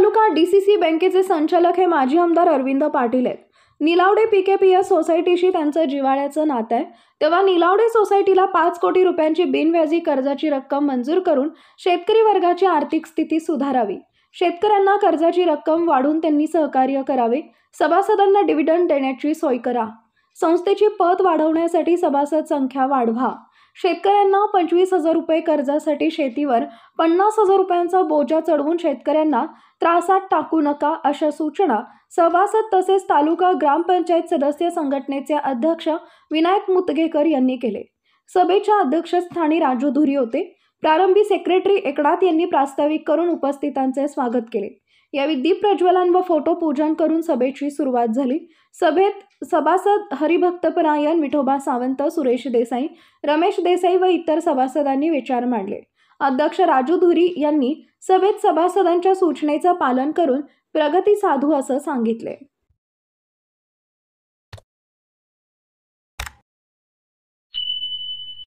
तालुका DCC बँकेचे संचालक हे माजी आमदार अरविंद पाटील आहेत। निलावडे पीकेपीएस सोसायटीशी त्यांचं जिव्हाळ्याचं नातं आहे। तेव्हा निलावडे सोसायटीला 5 कोटी रुपयांची बिनव्याजी कर्जाची रक्कम मंजूर करून शेतकरी वर्गाची आर्थिक स्थिती सुधारावी, शेतकऱ्यांना कर्जाची रक्कम वाढवून त्यांनी सहकार्य करावे, सभासदांना डिव्हिडंड देण्याची सोय करा, संस्थेची पत वाढवण्यासाठी सभासद संख्या वाढवा, शेतकऱ्यांना 25,000 रुपये कर्जासाठी शेतीवर 50,000 रुपयांचा बोजा चढवून शेतकऱ्यांना त्रासात टाकू नका, अशा सूचना सभासद तसेच तालुका ग्रामपंचायत सदस्य संघटनेचे अध्यक्ष विनायक मुतगेकर यांनी केले। सभेच्या अध्यक्षस्थानी राजू धुरी होते। प्रारंभी सेक्रेटरी एकनाथ यांनी प्रास्ताविक करून उपस्थितांचे स्वागत केले। यावेळी दीप प्रज्वलन व फोटो पूजन करून सभेची सुरुवात झाली। सभेत सभासद हरिभक्तपरायण, विठोबा सावंत, सुरेश देसाई, रमेश देसाई व इतर सभासदांनी विचार मांडले। अध्यक्ष राजू धुरी यांनी सभेत सभासदांच्या सूचनेचं पालन करून प्रगती साधू असं सांगितले।